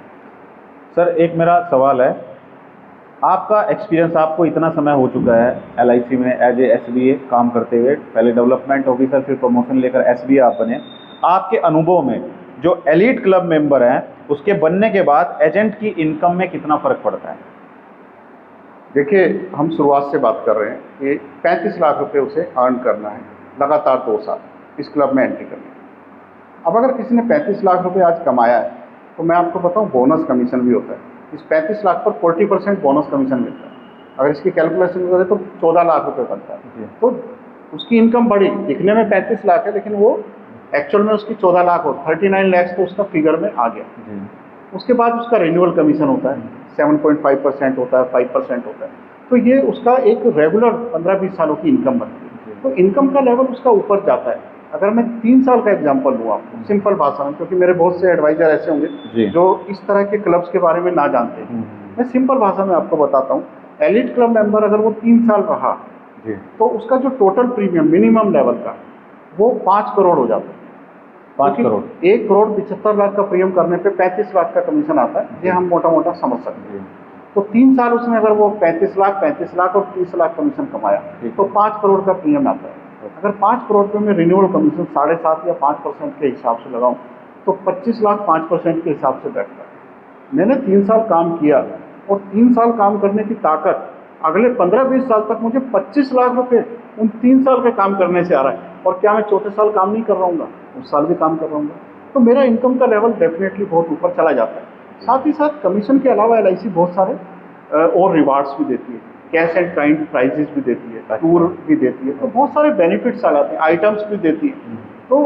सर, एक मेरा सवाल है, आपका एक्सपीरियंस, आपको इतना समय हो चुका है LIC में एज ए SBA काम करते हुए, पहले डेवलपमेंट ऑफिसर फिर प्रमोशन लेकर SBA आप बने, आपके अनुभव में जो एलीट क्लब मेंबर हैं उसके बनने के बाद एजेंट की इनकम में कितना फ़र्क पड़ता है? देखिए, हम शुरुआत से बात कर रहे हैं कि 35 लाख रुपए उसे अर्न करना है लगातार 2 साल इस क्लब में एंट्री करने के। अब अगर किसी ने 35 लाख रुपए आज कमाया है, तो मैं आपको बताऊं बोनस कमीशन भी होता है। इस 35 लाख पर 40% बोनस कमीशन मिलता है। अगर इसकी कैलकुलेशन करें तो 14 लाख रुपए बनता है। तो उसकी इनकम बढ़ी, दिखने में 35 लाख है लेकिन वो एक्चुअल में उसकी 14 लाख हो, 39 लाख तो उसका फिगर में आ गया। उसके बाद उसका रिन्यूअल कमीशन होता है, 7.5% होता है, 5% होता है। तो ये उसका एक रेगुलर 15-20 सालों की इनकम बनती है। तो इनकम का लेवल उसका ऊपर जाता है। अगर मैं 3 साल का एग्जांपल लूँ आपको सिंपल भाषा में, क्योंकि मेरे बहुत से एडवाइजर ऐसे होंगे जो इस तरह के क्लब्स के बारे में ना जानते हैं, मैं सिंपल भाषा में आपको बताता हूँ। एलिट क्लब मेंबर अगर वो 3 साल रहा तो उसका जो टोटल प्रीमियम मिनिमम लेवल का वो 5 करोड़ हो जाता है। 5 करोड़ 1 करोड़ 75 लाख का प्रीमियम करने पे 35 लाख का कमीशन आता है। ये हम मोटा मोटा समझ सकते हैं। तो 3 साल उसमें अगर वो 35 लाख और 30 लाख कमीशन कमाया तो 5 करोड़ का प्रीमियम आता है। अगर 5 करोड़ रुपये में रिन्यूअल कमीशन 7.5 या 5% के हिसाब से लगाऊं तो 25 लाख 5% के हिसाब से बैठता है। मैंने 3 साल काम किया और 3 साल काम करने की ताकत अगले 15-20 साल तक मुझे 25 लाख रुपए उन 3 साल के काम करने से आ रहा है। और क्या मैं चौथे साल काम नहीं कर रहा हूँ, उस साल भी काम कर रहा हूँ, तो मेरा इनकम का लेवल डेफिनेटली बहुत ऊपर चला जाता है। साथ ही साथ कमीशन के अलावा LIC बहुत सारे और रिवार्ड्स भी देती है, कैश एंड काइंड प्राइजेस भी देती है, टूर भी देती है, तो बहुत सारे बेनिफिट्स आ जाते हैं, आइटम्स भी देती है। तो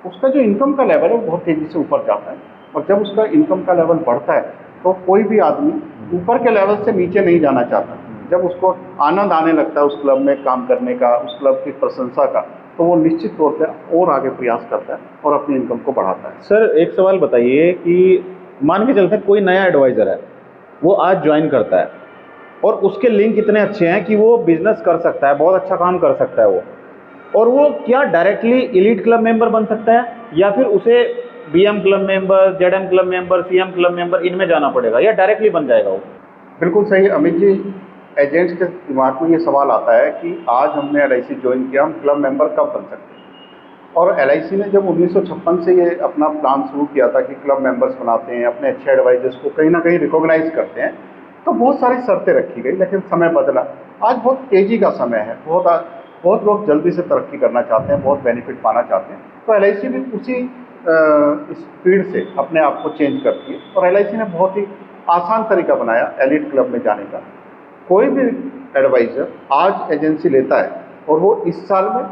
उसका जो इनकम का लेवल है वो बहुत तेज़ी से ऊपर जाता है। और जब उसका इनकम का लेवल बढ़ता है तो कोई भी आदमी ऊपर के लेवल से नीचे नहीं जाना चाहता। जब उसको आनंद आने लगता है उस क्लब में काम करने का, उस क्लब की प्रशंसा का, तो वो निश्चित तौर पर और आगे प्रयास करता है और अपनी इनकम को बढ़ाता है। सर एक सवाल बताइए कि मान के चलते हैं कोई नया एडवाइज़र है, वो आज ज्वाइन करता है और उसके लिंक इतने अच्छे हैं कि वो बिजनेस कर सकता है, बहुत अच्छा काम कर सकता है वो, और वो क्या डायरेक्टली एलीट क्लब मेंबर बन सकता है या फिर उसे BM club member, ZM club member, CM club member इनमें जाना पड़ेगा या डायरेक्टली बन जाएगा वो? बिल्कुल सही अमित जी। एजेंट्स के दिमाग में ये सवाल आता है कि आज हमने LIC ज्वाइन किया, हम क्लब मेंबर कब बन सकते हैं। और LIC ने जब 1956 से ये अपना प्लान शुरू किया था कि क्लब मेंबर्स बनाते हैं, अपने अच्छे एडवाइजर्स को कहीं ना कहीं रिकॉग्नाइज करते हैं, तो बहुत सारी शर्तें रखी गई, लेकिन समय बदला। आज बहुत तेज़ी का समय है, बहुत लोग जल्दी से तरक्की करना चाहते हैं, बहुत बेनिफिट पाना चाहते हैं। तो LIC भी उसी स्पीड से अपने आप को चेंज करती है और LIC ने बहुत ही आसान तरीका बनाया एलिट क्लब में जाने का। कोई भी एडवाइज़र आज एजेंसी लेता है और वो इस साल में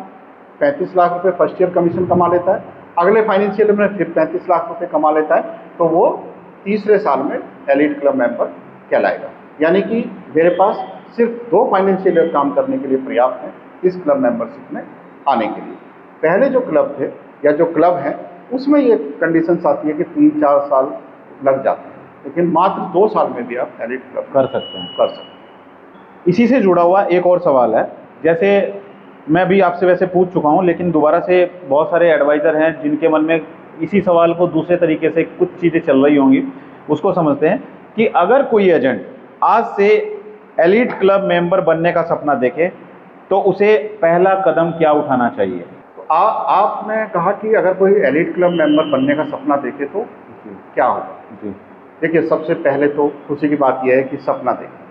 35 लाख रुपए फर्स्ट ईयर कमीशन कमा लेता है, अगले फाइनेंशियल में फिर 35 लाख रुपए कमा लेता है, तो वो तीसरे साल में एलिट क्लब मेंबर कहलाएगा। यानी कि मेरे पास सिर्फ 2 फाइनेंशियल ईयर काम करने के लिए पर्याप्त है इस क्लब मेंबरशिप में आने के लिए। पहले जो क्लब थे या जो क्लब हैं उसमें ये कंडीशंस आती है कि 3-4 साल लग जाते हैं, लेकिन मात्र 2 साल में भी आप एलिट क्लब कर सकते हैं। इसी से जुड़ा हुआ एक और सवाल है, जैसे मैं भी आपसे वैसे पूछ चुका हूं, लेकिन दोबारा से बहुत सारे एडवाइज़र हैं जिनके मन में इसी सवाल को दूसरे तरीके से कुछ चीज़ें चल रही होंगी, उसको समझते हैं कि अगर कोई एजेंट आज से एलीट क्लब मेंबर बनने का सपना देखे तो उसे पहला कदम क्या उठाना चाहिए? तो आपने कहा कि अगर कोई एलीट क्लब मेंबर बनने का सपना देखे तो क्या होगा। देखिए, सबसे पहले तो खुशी की बात यह है कि सपना देखें।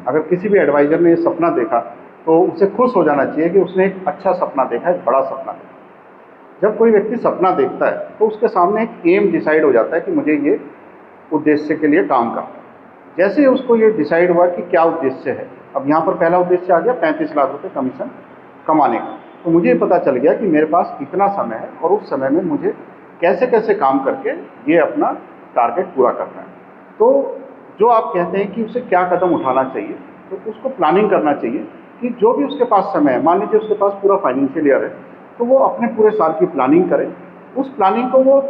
अगर किसी भी एडवाइज़र ने ये सपना देखा तो उसे खुश हो जाना चाहिए कि उसने एक अच्छा सपना देखा, एक बड़ा सपना देखा। जब कोई व्यक्ति सपना देखता है तो उसके सामने एक एम डिसाइड हो जाता है कि मुझे ये उद्देश्य के लिए काम करना है। जैसे ही उसको ये डिसाइड हुआ कि क्या उद्देश्य है, अब यहाँ पर पहला उद्देश्य आ गया 35 लाख रुपए कमीशन कमाने का, तो मुझे पता चल गया कि मेरे पास इतना समय है और उस समय में मुझे कैसे कैसे काम करके ये अपना टारगेट पूरा करना है। तो जो आप कहते हैं कि उसे क्या कदम उठाना चाहिए, तो उसको प्लानिंग करना चाहिए कि जो भी उसके पास समय है, मान लीजिए उसके पास पूरा फाइनेंशियल ईयर है, तो वो अपने पूरे साल की प्लानिंग करे। उस प्लानिंग को वो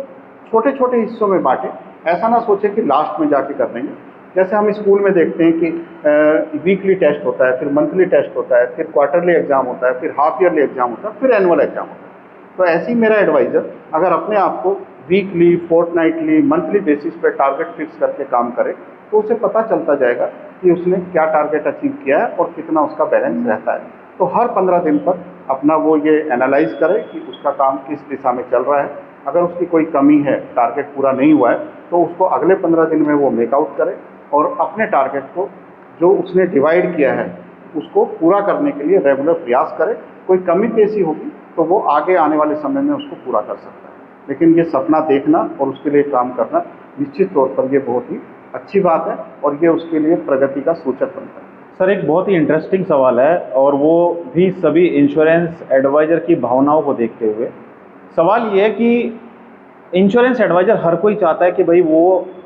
छोटे छोटे हिस्सों में बांटे, ऐसा ना सोचे कि लास्ट में जाके कर लेंगे। जैसे हम स्कूल में देखते हैं कि वीकली टेस्ट होता है, फिर मंथली टेस्ट होता है, फिर क्वार्टरली एग्जाम होता है, फिर हाफ ईयरली एग्जाम होता है, फिर एनुअल एग्जाम होता है। तो ऐसे ही मेरा एडवाइज़र अगर अपने आप को वीकली, फोर्टनाइटली, मंथली बेसिस पे टारगेट फिक्स करके काम करे तो उसे पता चलता जाएगा कि उसने क्या टारगेट अचीव किया है और कितना उसका बैलेंस रहता है। तो हर 15 दिन पर अपना वो ये एनालाइज करे कि उसका काम किस दिशा में चल रहा है अगर उसकी कोई कमी है, टारगेट पूरा नहीं हुआ है, तो उसको अगले 15 दिन में वो मेकआउट करे और अपने टारगेट को जो उसने डिवाइड किया है उसको पूरा करने के लिए रेगुलर प्रयास करे। कोई कमी पेशी होगी तो वो आगे आने वाले समय में उसको पूरा कर सकता है। लेकिन ये सपना देखना और उसके लिए काम करना निश्चित तौर पर ये बहुत ही अच्छी बात है और ये उसके लिए प्रगति का सूचक बनता है। सर एक बहुत ही इंटरेस्टिंग सवाल है और वो भी सभी इंश्योरेंस एडवाइज़र की भावनाओं को देखते हुए। सवाल ये है कि इंश्योरेंस एडवाइज़र हर कोई चाहता है कि भाई वो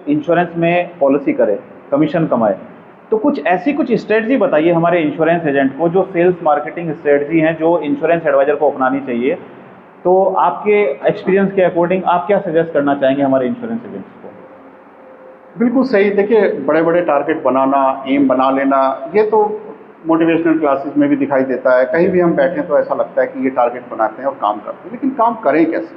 इंश्योरेंस में पॉलिसी करे, कमीशन कमाए। तो कुछ ऐसी कुछ स्ट्रेटजी बताइए हमारे इंश्योरेंस एजेंट को, जो सेल्स मार्केटिंग स्ट्रेटजी हैं जो इंश्योरेंस एडवाइज़र को अपनानी चाहिए। तो आपके एक्सपीरियंस के अकॉर्डिंग आप क्या सजेस्ट करना चाहेंगे हमारे इंश्योरेंस एजेंट्स को? बिल्कुल सही। देखिए, बड़े बड़े टारगेट बनाना, एम बना लेना, ये तो मोटिवेशनल क्लासेस में भी दिखाई देता है। कहीं भी हम बैठें तो ऐसा लगता है कि ये टारगेट बनाते हैं और काम करते हैं, लेकिन काम करें कैसे,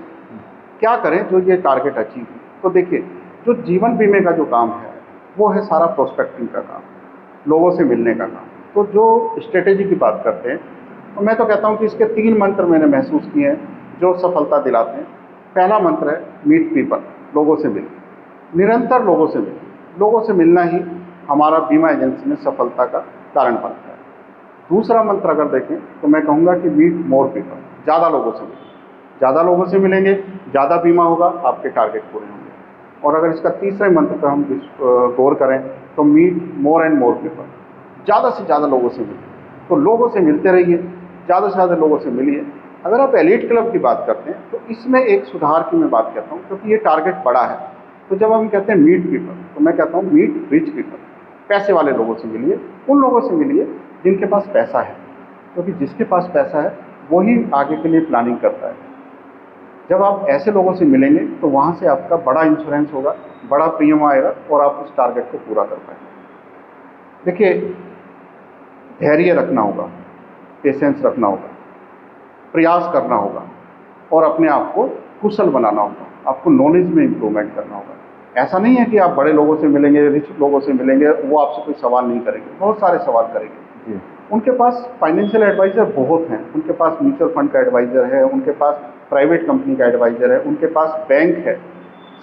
क्या करें जो ये टारगेट अचीव हो। तो देखिए, जो जीवन बीमे का जो काम है वो है सारा प्रोस्पेक्टिंग का काम, लोगों से मिलने का काम। तो जो स्ट्रेटेजी की बात करते हैं, तो मैं तो कहता हूँ कि इसके 3 मंत्र मैंने महसूस किए हैं जो सफलता दिलाते हैं। पहला मंत्र है मीट पीपल, लोगों से मिल, निरंतर लोगों से मिल। लोगों से मिलना ही हमारा बीमा एजेंसी में सफलता का कारण बनता है। दूसरा मंत्र अगर देखें तो मैं कहूँगा कि मीट मोर पीपल, ज़्यादा लोगों से मिलें। ज़्यादा लोगों से मिलेंगे, ज़्यादा बीमा होगा, आपके टारगेट पूरे होंगे। और अगर इसका तीसरे मंत्र पर हम गौर करें तो meet more and more people, ज़्यादा से ज़्यादा लोगों से मिलिए। तो लोगों से मिलते रहिए, ज़्यादा से ज़्यादा लोगों से मिलिए। अगर आप एलीट क्लब की बात करते हैं तो इसमें एक सुधार की मैं बात कहता हूँ, क्योंकि ये टारगेट बड़ा है। तो जब हम कहते हैं मीट पीपल, तो मैं कहता हूँ मीट रिच पीपल, पैसे वाले लोगों से मिलिए, उन लोगों से मिलिए जिनके पास पैसा है, क्योंकि जिसके पास पैसा है वही आगे के लिए प्लानिंग करता है। जब आप ऐसे लोगों से मिलेंगे तो वहाँ से आपका बड़ा इंश्योरेंस होगा, बड़ा प्रीमियम आएगा और आप उस टारगेट को पूरा कर पाएंगे। देखिए, धैर्य रखना होगा, पेशेंस रखना होगा, प्रयास करना होगा और अपने आप को कुशल बनाना होगा। आपको नॉलेज में इम्प्रूवमेंट करना होगा। ऐसा नहीं है कि आप बड़े लोगों से मिलेंगे, रिच लोगों से मिलेंगे, वो आपसे कोई सवाल नहीं करेंगे, बहुत सारे सवाल करेंगे। उनके पास फाइनेंशियल एडवाइज़र बहुत हैं, उनके पास म्यूचुअल फंड का एडवाइज़र है, उनके पास प्राइवेट कंपनी का एडवाइज़र है, उनके पास बैंक है,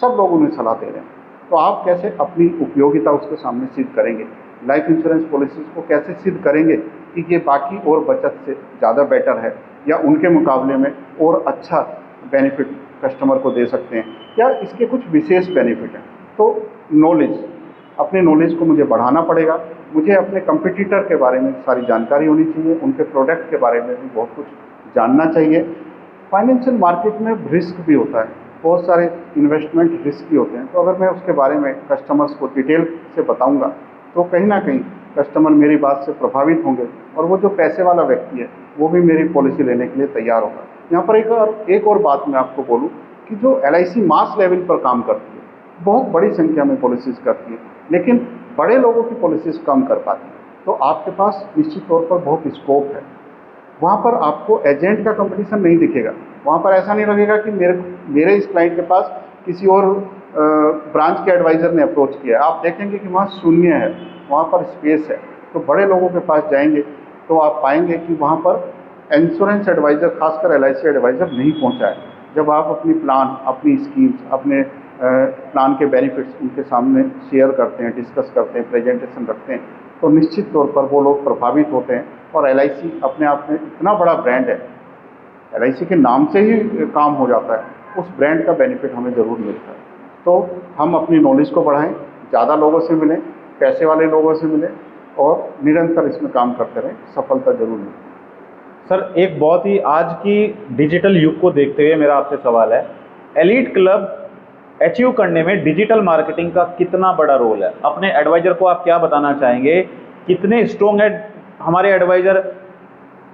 सब लोग उन्हें सलाह दे रहे हैं। तो आप कैसे अपनी उपयोगिता उसके सामने सिद्ध करेंगे, लाइफ इंश्योरेंस पॉलिसीज़ को कैसे सिद्ध करेंगे कि ये बाकी और बचत से ज़्यादा बेटर है या उनके मुकाबले में और अच्छा बेनिफिट कस्टमर को दे सकते हैं या इसके कुछ विशेष बेनिफिट हैं। तो नॉलेज, अपने नॉलेज को मुझे बढ़ाना पड़ेगा। मुझे अपने कंपटीटर के बारे में सारी जानकारी होनी चाहिए, उनके प्रोडक्ट के बारे में भी बहुत कुछ जानना चाहिए। फाइनेंशियल मार्केट में रिस्क भी होता है, बहुत सारे इन्वेस्टमेंट रिस्क भी होते हैं। तो अगर मैं उसके बारे में कस्टमर्स को डिटेल से बताऊंगा तो कहीं ना कहीं कस्टमर मेरी बात से प्रभावित होंगे और वो जो पैसे वाला व्यक्ति है वो भी मेरी पॉलिसी लेने के लिए तैयार होगा। यहाँ पर एक और बात मैं आपको बोलूँ कि जो LIC मास लेवल पर काम करती है, बहुत बड़ी संख्या में पॉलिसीज़ करती है, लेकिन बड़े लोगों की पॉलिसीज़ कम कर पाती है। तो आपके पास निश्चित तौर पर बहुत स्कोप है। वहाँ पर आपको एजेंट का कंपटीशन नहीं दिखेगा। वहाँ पर ऐसा नहीं लगेगा कि मेरे इस क्लाइंट के पास किसी और ब्रांच के एडवाइज़र ने अप्रोच किया है। आप देखेंगे कि वहाँ शून्य है, वहाँ पर स्पेस है। तो बड़े लोगों के पास जाएंगे तो आप पाएंगे कि वहाँ पर इंश्योरेंस एडवाइज़र, खासकर LIC एडवाइज़र नहीं पहुँचा है। जब आप अपनी प्लान, अपनी स्कीम्स, अपने प्लान के बेनिफिट्स उनके सामने शेयर करते हैं, डिस्कस करते हैं, प्रेजेंटेशन रखते हैं, तो निश्चित तौर पर वो लोग प्रभावित होते हैं। और LIC अपने आप में इतना बड़ा ब्रांड है, LIC के नाम से ही काम हो जाता है, उस ब्रांड का बेनिफिट हमें ज़रूर मिलता है। तो हम अपनी नॉलेज को बढ़ाएं, ज़्यादा लोगों से मिलें, पैसे वाले लोगों से मिलें और निरंतर इसमें काम करते रहें, सफलता जरूर मिलेगी। सर एक बहुत ही आज की डिजिटल युग को देखते हुए मेरा आपसे सवाल है, एलीट क्लब अचीव करने में डिजिटल मार्केटिंग का कितना बड़ा रोल है? अपने एडवाइज़र को आप क्या बताना चाहेंगे, कितने स्ट्रॉन्ग है हमारे एडवाइज़र?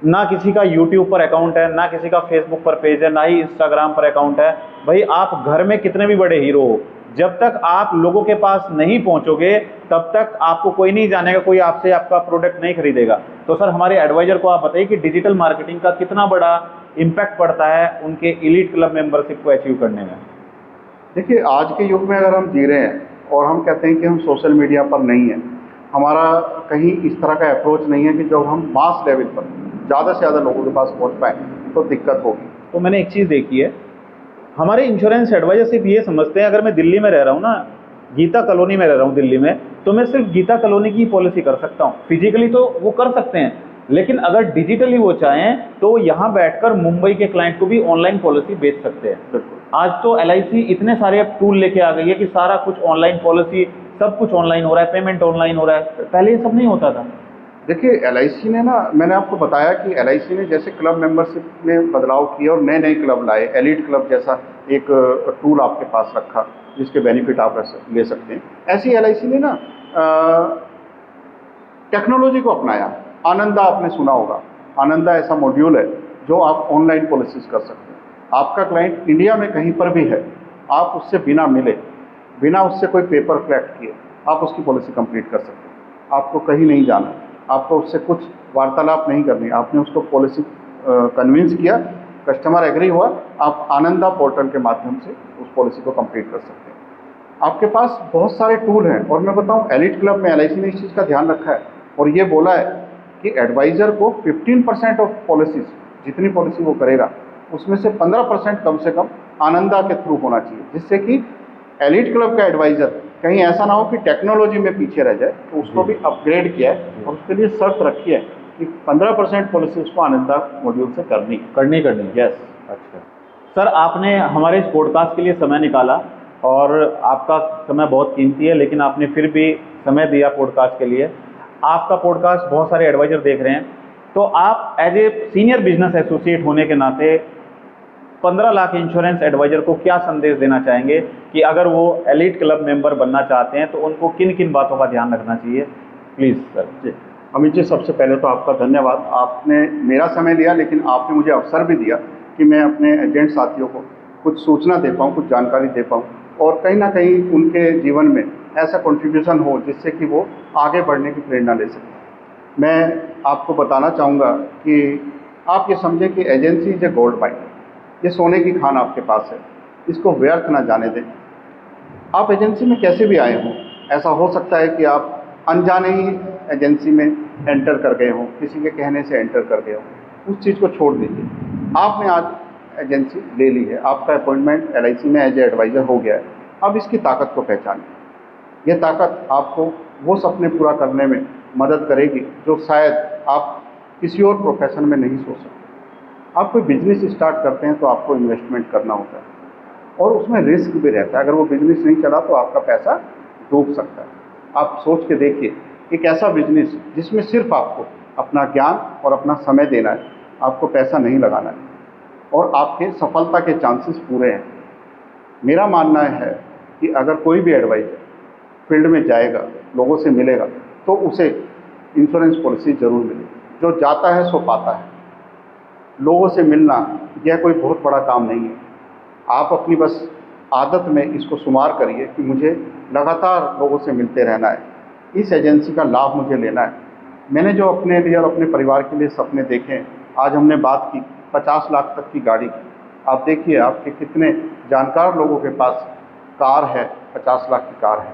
ना किसी का यूट्यूब पर अकाउंट है, ना किसी का फेसबुक पर पेज है, ना ही इंस्टाग्राम पर अकाउंट है। भाई आप घर में कितने भी बड़े हीरो हो, जब तक आप लोगों के पास नहीं पहुंचोगे तब तक आपको कोई नहीं जानेगा, कोई आपसे आपका प्रोडक्ट नहीं खरीदेगा। तो सर हमारे एडवाइज़र को आप बताइए कि डिजिटल मार्केटिंग का कितना बड़ा इम्पैक्ट पड़ता है उनके एलीट क्लब मेंबरशिप को अचीव करने में। देखिए, आज के युग में अगर हम जी रहे हैं और हम कहते हैं कि हम सोशल मीडिया पर नहीं हैं, हमारा कहीं इस तरह का अप्रोच नहीं है कि जब हम मास लेवल पर ज़्यादा से ज़्यादा लोगों के पास पहुंच पाएँ तो दिक्कत होगी। तो मैंने एक चीज़ देखी है हमारे इंश्योरेंस एडवाइजर सिर्फ ये समझते हैं, अगर मैं दिल्ली में रह रहा हूँ ना, गीता कॉलोनी में रह रहा हूँ दिल्ली में, तो मैं सिर्फ गीता कॉलोनी की पॉलिसी कर सकता हूँ। फिजिकली तो वो कर सकते हैं, लेकिन अगर डिजिटली वो चाहें तो यहाँ बैठकर मुंबई के क्लाइंट को भी ऑनलाइन पॉलिसी बेच सकते हैं। बिल्कुल। आज तो LIC इतने सारे अब टूल लेके आ गई है कि सारा कुछ ऑनलाइन, पॉलिसी सब कुछ ऑनलाइन हो रहा है, पेमेंट ऑनलाइन हो रहा है। पहले ये सब नहीं होता था। देखिए LIC ने ना, मैंने आपको बताया कि LIC ने जैसे क्लब मेंबरशिप में बदलाव किए और नए नए क्लब लाए, एलीट क्लब जैसा एक टूल आपके पास रखा जिसके बेनिफिट आप ले सकते हैं, ऐसी LIC ने ना टेक्नोलॉजी को अपनाया। आनंदा आपने सुना होगा, आनंदा ऐसा मॉड्यूल है जो आप ऑनलाइन पॉलिसीज कर सकते हैं। आपका क्लाइंट इंडिया में कहीं पर भी है, आप उससे बिना मिले, बिना उससे कोई पेपर कलेक्ट किए आप उसकी पॉलिसी कंप्लीट कर सकते हैं। आपको कहीं नहीं जाना, आपको उससे कुछ वार्तालाप नहीं करनी, आपने उसको पॉलिसी कन्विंस किया, कस्टमर एग्री हुआ, आप आनंदा पोर्टल के माध्यम से उस पॉलिसी को कंप्लीट कर सकते हैं। आपके पास बहुत सारे टूल हैं, और मैं बताऊं एलीट क्लब में LIC ने इस चीज़ का ध्यान रखा है और ये बोला है कि एडवाइज़र को 15% ऑफ पॉलिसीज, जितनी पॉलिसी वो करेगा उसमें से 15% कम से कम आनंदा के थ्रू होना चाहिए, जिससे कि एलीट क्लब का एडवाइज़र कहीं ऐसा ना हो कि टेक्नोलॉजी में पीछे रह जाए। तो उसको भी अपग्रेड किया है और उसके लिए शर्त रखी है कि 15% पॉलिसी उसको आनंदा मॉड्यूल से करनी है। यस। अच्छा सर, आपने हमारे इस पॉडकास्ट के लिए समय निकाला और आपका समय बहुत कीमती है, लेकिन आपने फिर भी समय दिया पॉडकास्ट के लिए। आपका पॉडकास्ट बहुत सारे एडवाइजर देख रहे हैं, तो आप as a senior business associate होने के नाते 15 लाख इंश्योरेंस एडवाइजर को क्या संदेश देना चाहेंगे कि अगर वो एलीट क्लब मेंबर बनना चाहते हैं तो उनको किन किन बातों का ध्यान रखना चाहिए? Please sir. जी अमित जी, सबसे पहले तो आपका धन्यवाद। आपने मेरा समय लिया, लेकिन आपने मुझे अवसर भी दिया कि मैं अपने एजेंट साथियों को कुछ सूचना दे पाऊँ, कुछ जानकारी दे पाऊँ, और कहीं ना कहीं उनके जीवन में ऐसा कंट्रीब्यूशन हो जिससे कि वो आगे बढ़ने की प्रेरणा ले सकें। मैं आपको बताना चाहूँगा कि आप ये समझें कि agency is a gold mine, ये सोने की खान आपके पास है, इसको व्यर्थ ना जाने दें। आप एजेंसी में कैसे भी आए हों, ऐसा हो सकता है कि आप अनजाने ही एजेंसी में एंटर कर गए हों, किसी के कहने से एंटर कर गए हों, उस चीज़ को छोड़ दीजिए। आपने आज एजेंसी ले ली है, आपका अपॉइंटमेंट LIC में एज ए एडवाइज़र हो गया है, अब इसकी ताकत को पहचानें। यह ताकत आपको वो सपने पूरा करने में मदद करेगी जो शायद आप किसी और प्रोफेशन में नहीं सोच सकते। आप कोई बिजनेस स्टार्ट करते हैं तो आपको इन्वेस्टमेंट करना होता है और उसमें रिस्क भी रहता है। अगर वो बिजनेस नहीं चला तो आपका पैसा डूब सकता है। आप सोच के देखिए, एक ऐसा बिजनेस जिसमें सिर्फ आपको अपना ज्ञान और अपना समय देना है, आपको पैसा नहीं लगाना है, और आपके सफलता के चांसेस पूरे हैं। मेरा मानना है कि अगर कोई भी एडवाइजर फील्ड में जाएगा, लोगों से मिलेगा, तो उसे इंश्योरेंस पॉलिसी जरूर मिलेगी। जो जाता है सो पाता है। लोगों से मिलना यह कोई बहुत बड़ा काम नहीं है। आप अपनी बस आदत में इसको शुमार करिए कि मुझे लगातार लोगों से मिलते रहना है, इस एजेंसी का लाभ मुझे लेना है। मैंने जो अपने लिए और अपने परिवार के लिए सपने देखे हैं, आज हमने बात की 50 लाख तक की गाड़ी की। आप देखिए आपके कितने जानकार लोगों के पास कार है, 50 लाख की कार है।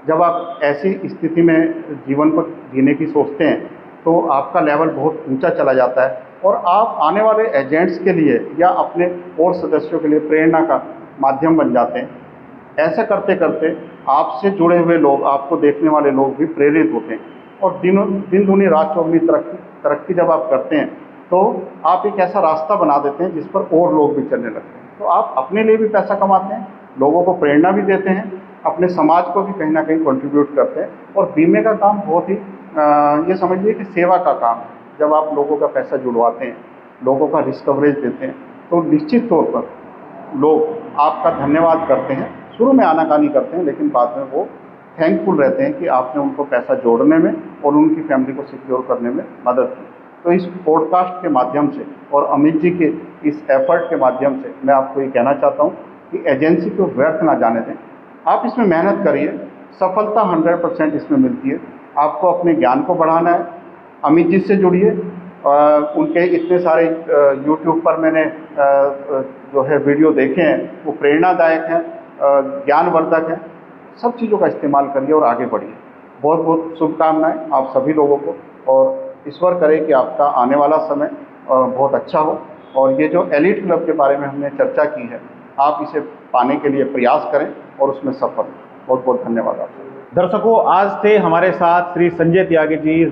जब आप ऐसी स्थिति में जीवन को जीने की सोचते हैं तो आपका लेवल बहुत ऊंचा चला जाता है और आप आने वाले एजेंट्स के लिए या अपने और सदस्यों के लिए प्रेरणा का माध्यम बन जाते हैं। ऐसा करते करते आपसे जुड़े हुए लोग, आपको देखने वाले लोग भी प्रेरित होते हैं और दिन दूनी रात चौगुनी तरक्की जब आप करते हैं तो आप एक ऐसा रास्ता बना देते हैं जिस पर और लोग भी चलने लगते हैं। तो आप अपने लिए भी पैसा कमाते हैं, लोगों को प्रेरणा भी देते हैं, अपने समाज को भी कहीं ना कहीं कंट्रीब्यूट करते हैं। और बीमे का काम बहुत ही ये समझिए कि सेवा का काम है। जब आप लोगों का पैसा जुड़वाते हैं, लोगों का रिस्क कवरेज देते हैं, तो निश्चित तौर पर लोग आपका धन्यवाद करते हैं। शुरू में आनाकानी करते हैं, लेकिन बाद में वो थैंकफुल रहते हैं कि आपने उनको पैसा जोड़ने में और उनकी फैमिली को सिक्योर करने में मदद की। तो इस पॉडकास्ट के माध्यम से और अमित जी के इस एफर्ट के माध्यम से मैं आपको ये कहना चाहता हूँ कि एजेंसी को व्यर्थ ना जाने दें। आप इसमें मेहनत करिए, सफलता 100% इसमें मिलती है। आपको अपने ज्ञान को बढ़ाना है, अमित जी से जुड़िए। उनके इतने सारे यूट्यूब पर मैंने जो है वीडियो देखे हैं, वो प्रेरणादायक हैं, ज्ञानवर्धक हैं। सब चीज़ों का इस्तेमाल करिए और आगे बढ़िए। बहुत बहुत शुभकामनाएं आप सभी लोगों को, और ईश्वर करे कि आपका आने वाला समय बहुत अच्छा हो। और ये जो एलीट क्लब के बारे में हमने चर्चा की है, आप इसे पाने के लिए प्रयास करें और उसमें सफल हों। बहुत बहुत धन्यवाद आपका। दर्शकों, आज थे हमारे साथ Shri Sanjay Tyagi ji,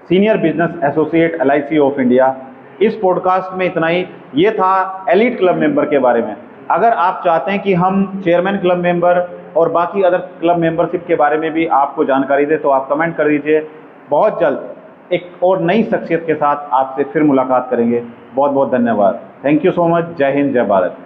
senior business associate LIC of India. इस पॉडकास्ट में इतना ही। ये था एलीट क्लब मेंबर के बारे में। अगर आप चाहते हैं कि हम चेयरमैन क्लब मेंबर और बाकी अदर क्लब मेंबरशिप के बारे में भी आपको जानकारी दें तो आप कमेंट कर दीजिए। बहुत जल्द एक और नई शख्सियत के साथ आपसे फिर मुलाकात करेंगे। बहुत बहुत धन्यवाद। Thank you so much. जय हिंद, जय भारत।